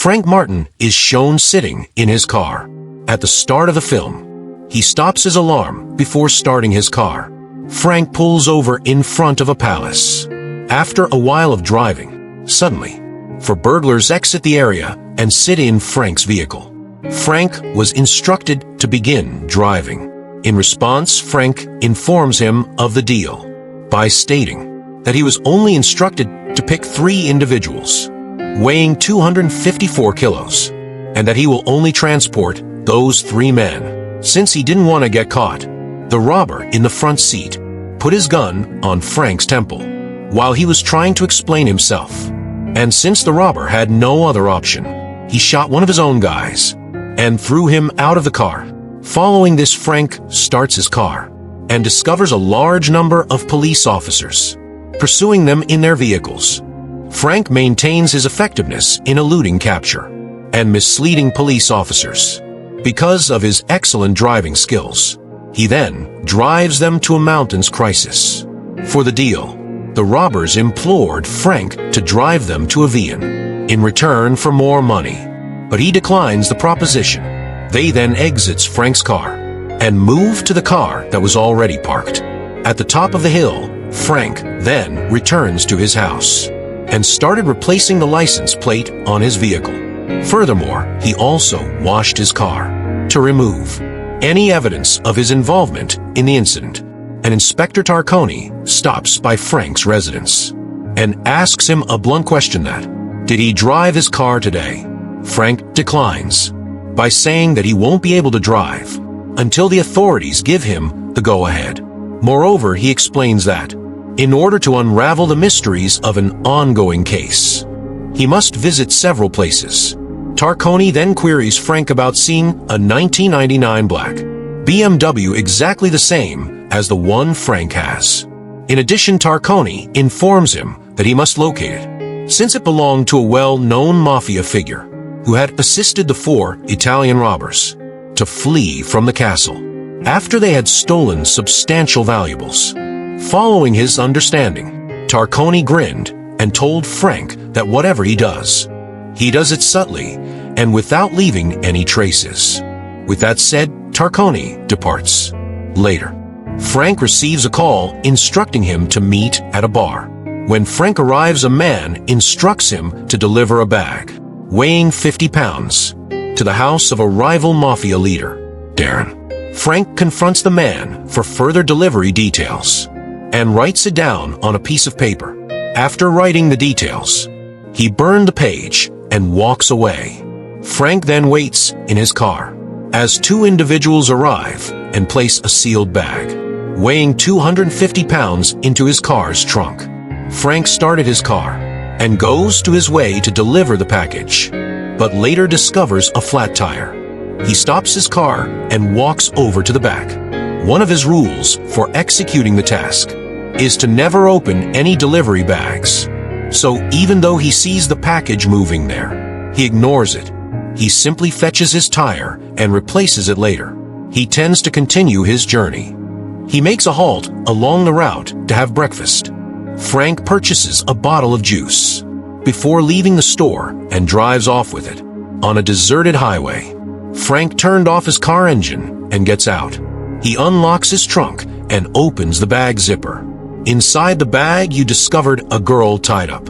Frank Martin is shown sitting in his car. At the start of the film, he stops his alarm before starting his car. Frank pulls over in front of a palace. After a while of driving, suddenly, four burglars exit the area and sit in Frank's vehicle. Frank was instructed to begin driving. In response, Frank informs him of the deal by stating that he was only instructed to pick 3 individuals, weighing 254 kilos, and that he will only transport those 3 men. Since he didn't want to get caught, the robber in the front seat put his gun on Frank's temple while he was trying to explain himself. And since the robber had no other option, he shot one of his own guys and threw him out of the car. Following this, Frank starts his car and discovers a large number of police officers pursuing them in their vehicles. Frank maintains his effectiveness in eluding capture and misleading police officers. Because of his excellent driving skills, he then drives them to a mountains crisis. For the deal, the robbers implored Frank to drive them to Avian in return for more money, but he declines the proposition. They then exits Frank's car and move to the car that was already parked. At the top of the hill, Frank then returns to his house and started replacing the license plate on his vehicle. Furthermore, he also washed his car to remove any evidence of his involvement in the incident. And Inspector Tarconi stops by Frank's residence and asks him a blunt question that, did he drive his car today? Frank declines by saying that he won't be able to drive until the authorities give him the go-ahead. Moreover, he explains that, in order to unravel the mysteries of an ongoing case, he must visit several places. Tarconi then queries Frank about seeing a 1999 black BMW exactly the same as the one Frank has. In addition, Tarconi informs him that he must locate it, since it belonged to a well-known Mafia figure who had assisted the 4 Italian robbers to flee from the castle after they had stolen substantial valuables. Following his understanding, Tarconi grinned and told Frank that whatever he does it subtly and without leaving any traces. With that said, Tarconi departs. Later, Frank receives a call instructing him to meet at a bar. When Frank arrives, a man instructs him to deliver a bag weighing 50 pounds to the house of a rival Mafia leader, Darren. Frank confronts the man for further delivery details and writes it down on a piece of paper. After writing the details, he burned the page and walks away. Frank then waits in his car as 2 individuals arrive and place a sealed bag weighing 250 pounds into his car's trunk. Frank started his car and goes to his way to deliver the package, but later discovers a flat tire. He stops his car and walks over to the back. One of his rules for executing the task is to never open any delivery bags. So even though he sees the package moving there, he ignores it. He simply fetches his tire and replaces it later. He tends to continue his journey. He makes a halt along the route to have breakfast. Frank purchases a bottle of juice before leaving the store and drives off with it. On a deserted highway, Frank turned off his car engine and gets out. He unlocks his trunk and opens the bag zipper. Inside the bag, you discovered a girl tied up.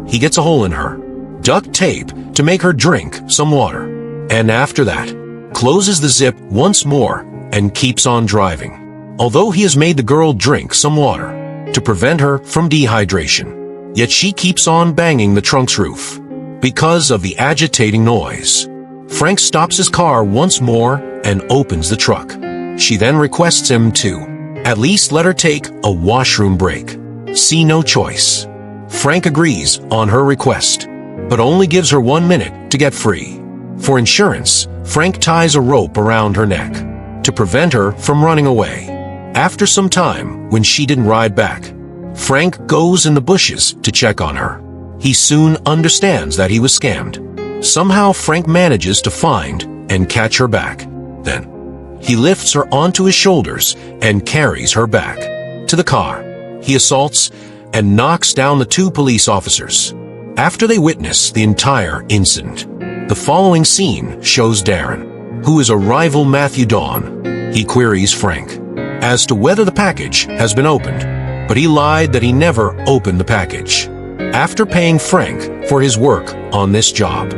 He gets a hole in her, duct tape to make her drink some water, and after that, closes the zip once more and keeps on driving. Although he has made the girl drink some water to prevent her from dehydration, yet she keeps on banging the trunk's roof because of the agitating noise. Frank stops his car once more and opens the truck. She then requests him to at least let her take a washroom break. See no choice. Frank agrees on her request, but only gives her 1 minute to get free. For insurance, Frank ties a rope around her neck to prevent her from running away. After some time, when she didn't ride back, Frank goes in the bushes to check on her. He soon understands that he was scammed. Somehow Frank manages to find and catch her back. Then, he lifts her onto his shoulders and carries her back to the car. He assaults and knocks down the 2 police officers. After they witness the entire incident, The following scene shows Darren, who is a rival Matthew Dawn. He queries Frank as to whether the package has been opened, but he lied that he never opened the package. After paying Frank for his work on this job,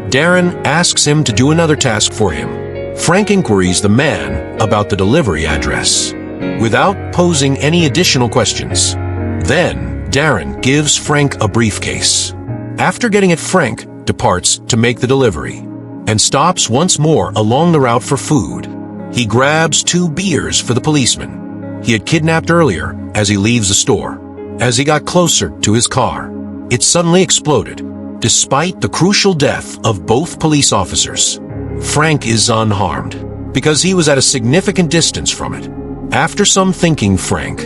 Darren asks him to do another task for him. Frank inquires the man about the delivery address, without posing any additional questions. Then, Darren gives Frank a briefcase. After getting it, Frank departs to make the delivery, and stops once more along the route for food. He grabs 2 beers for the policeman he had kidnapped earlier as he leaves the store. As he got closer to his car, it suddenly exploded. Despite the crucial death of both police officers, Frank is unharmed because he was at a significant distance from it. After some thinking, Frank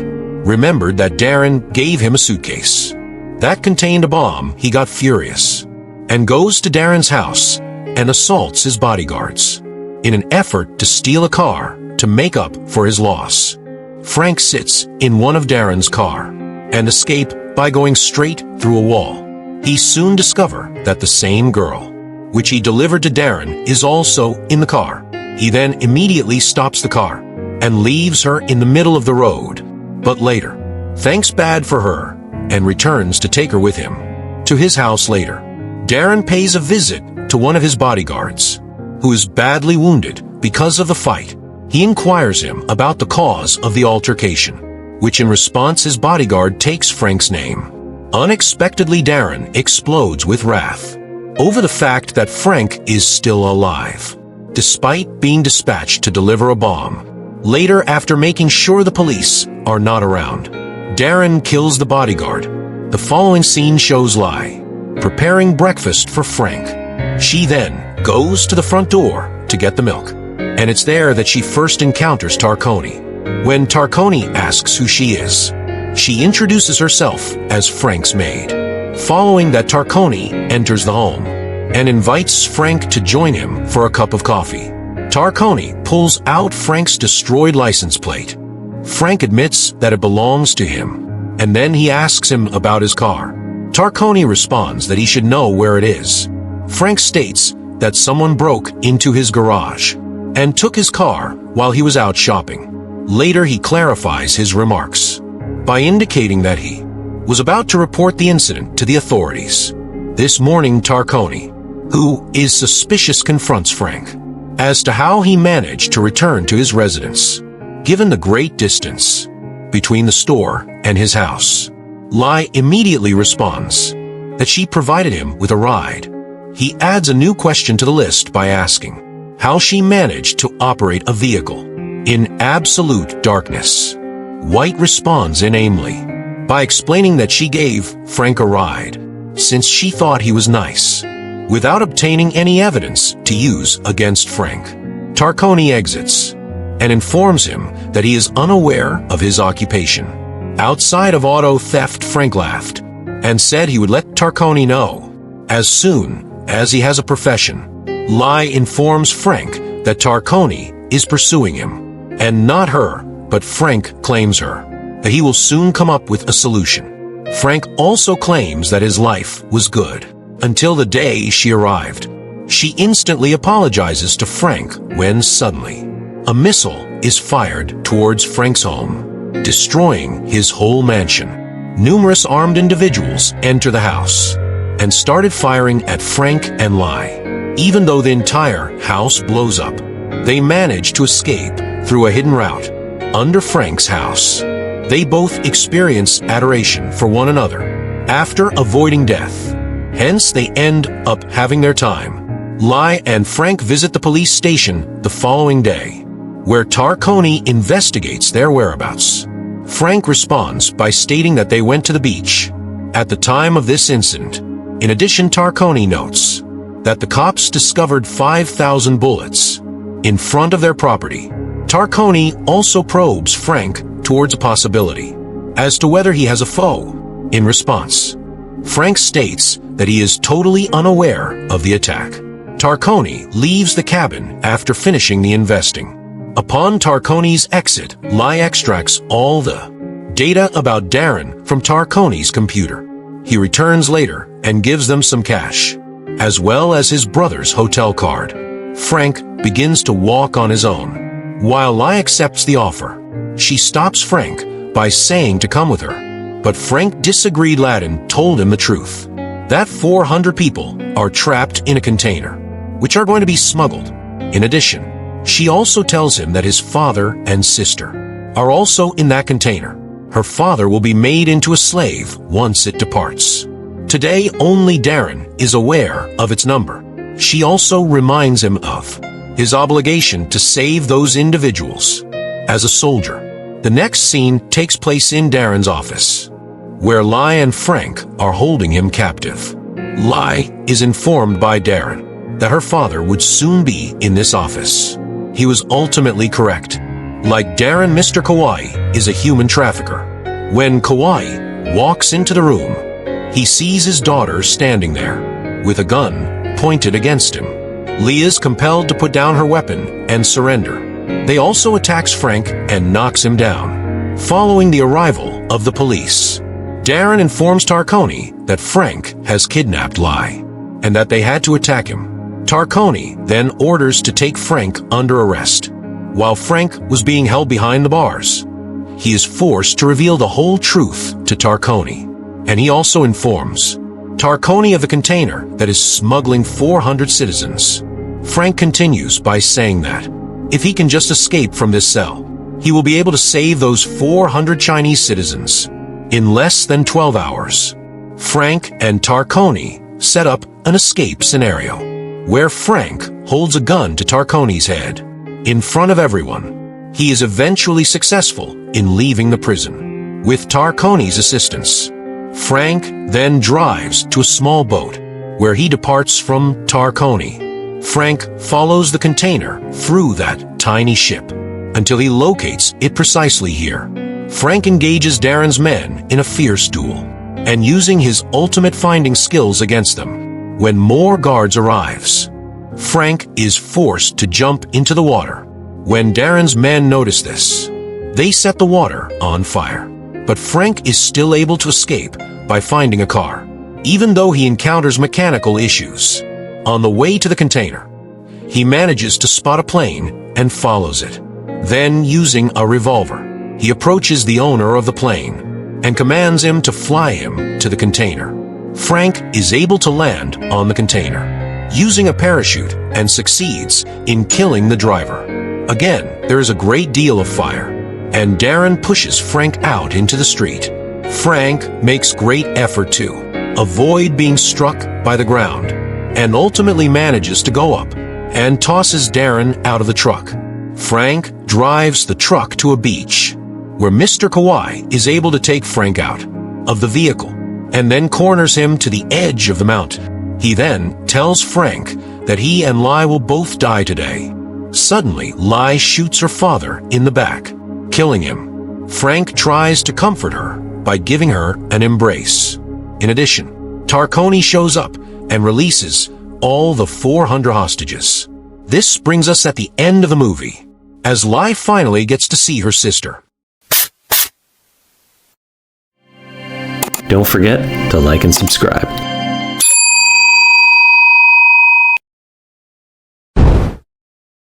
remembered that Darren gave him a suitcase that contained a bomb. He got furious and goes to Darren's house and assaults his bodyguards in an effort to steal a car to make up for his loss. Frank sits in one of Darren's car and escape by going straight through a wall. He soon discover that the same girl, which he delivered to Darren, is also in the car. He then immediately stops the car and leaves her in the middle of the road, but later thanks bad for her and returns to take her with him to his house later. Darren pays a visit to one of his bodyguards, who is badly wounded because of the fight. He inquires him about the cause of the altercation, which in response his bodyguard takes Frank's name. Unexpectedly, Darren explodes with wrath over the fact that Frank is still alive, despite being dispatched to deliver a bomb. Later, after making sure the police are not around, Darren kills the bodyguard. The following scene shows Lai preparing breakfast for Frank. She then goes to the front door to get the milk, and it's there that she first encounters Tarconi. When Tarconi asks who she is, she introduces herself as Frank's maid. Following that, Tarconi enters the home and invites Frank to join him for a cup of coffee. Tarconi pulls out Frank's destroyed license plate. Frank admits that it belongs to him, and then he asks him about his car. Tarconi responds that he should know where it is. Frank states that someone broke into his garage and took his car while he was out shopping. Later, he clarifies his remarks by indicating that he was about to report the incident to the authorities. This morning, Tarconi, who is suspicious, confronts Frank as to how he managed to return to his residence, given the great distance between the store and his house. Lai immediately responds that she provided him with a ride. He adds a new question to the list by asking how she managed to operate a vehicle in absolute darkness. White responds inanely by explaining that she gave Frank a ride since she thought he was nice, without obtaining any evidence to use against Frank. Tarconi exits and informs him that he is unaware of his occupation. Outside of auto theft, Frank laughed and said he would let Tarconi know as soon as he has a profession. Lai informs Frank that Tarconi is pursuing him, and not her, but Frank claims her, that he will soon come up with a solution. Frank also claims that his life was good until the day she arrived. She instantly apologizes to Frank when suddenly a missile is fired towards Frank's home, destroying his whole mansion. Numerous armed individuals enter the house and started firing at Frank and Lai. Even though the entire house blows up, they manage to escape through a hidden route under Frank's house. They both experience adoration for one another after avoiding death. Hence, they end up having their time. Lai and Frank visit the police station the following day, where Tarconi investigates their whereabouts. Frank responds by stating that they went to the beach at the time of this incident. In addition, Tarconi notes that the cops discovered 5,000 bullets in front of their property. Tarconi also probes Frank towards a possibility as to whether he has a foe. In response, Frank states that he is totally unaware of the attack. Tarconi leaves the cabin after finishing the investing. Upon Tarconi's exit, Lai extracts all the data about Darren from Tarconi's computer. He returns later and gives them some cash as well as his brother's hotel card. Frank begins to walk on his own. While Lai accepts the offer, she stops Frank by saying to come with her. But Frank disagreed. Ladin told him the truth, that 400 people are trapped in a container, which are going to be smuggled. In addition, she also tells him that his father and sister are also in that container. Her father will be made into a slave once it departs. Today, only Darren is aware of its number. She also reminds him of his obligation to save those individuals as a soldier. The next scene takes place in Darren's office, where Lai and Frank are holding him captive. Lai is informed by Darren that her father would soon be in this office. He was ultimately correct. Like Darren, Mr. Kawai is a human trafficker. When Kawai walks into the room, he sees his daughter standing there with a gun pointed against him. Lee is compelled to put down her weapon and surrender. They also attacks Frank and knocks him down. Following the arrival of the police, Darren informs Tarconi that Frank has kidnapped Lai and that they had to attack him. Tarconi then orders to take Frank under arrest. While Frank was being held behind the bars, he is forced to reveal the whole truth to Tarconi, and he also informs Tarconi of the container that is smuggling 400 citizens. Frank continues by saying that if he can just escape from this cell, he will be able to save those 400 Chinese citizens in less than 12 hours. Frank and Tarconi set up an escape scenario, where Frank holds a gun to Tarconi's head. In front of everyone, he is eventually successful in leaving the prison. With Tarconi's assistance, Frank then drives to a small boat, where he departs from Tarconi. Frank follows the container through that tiny ship until he locates it precisely here. Frank engages Darren's men in a fierce duel, and using his ultimate finding skills against them. When more guards arrives, Frank is forced to jump into the water. When Darren's men notice this, they set the water on fire. But Frank is still able to escape by finding a car, even though he encounters mechanical issues. On the way to the container, he manages to spot a plane and follows it. Then, using a revolver, he approaches the owner of the plane and commands him to fly him to the container. Frank is able to land on the container, using a parachute, and succeeds in killing the driver. Again, there is a great deal of fire, and Darren pushes Frank out into the street. Frank makes great effort to avoid being struck by the ground, and ultimately manages to go up and tosses Darren out of the truck. Frank drives the truck to a beach, where Mr. Kawai is able to take Frank out of the vehicle, and then corners him to the edge of the mountain. He then tells Frank that he and Lai will both die today. Suddenly, Lai shoots her father in the back, killing him. Frank tries to comfort her by giving her an embrace. In addition, Tarconi shows up and releases all the 400 hostages. This brings us at the end of the movie, as Lai finally gets to see her sister. Don't forget to like and subscribe.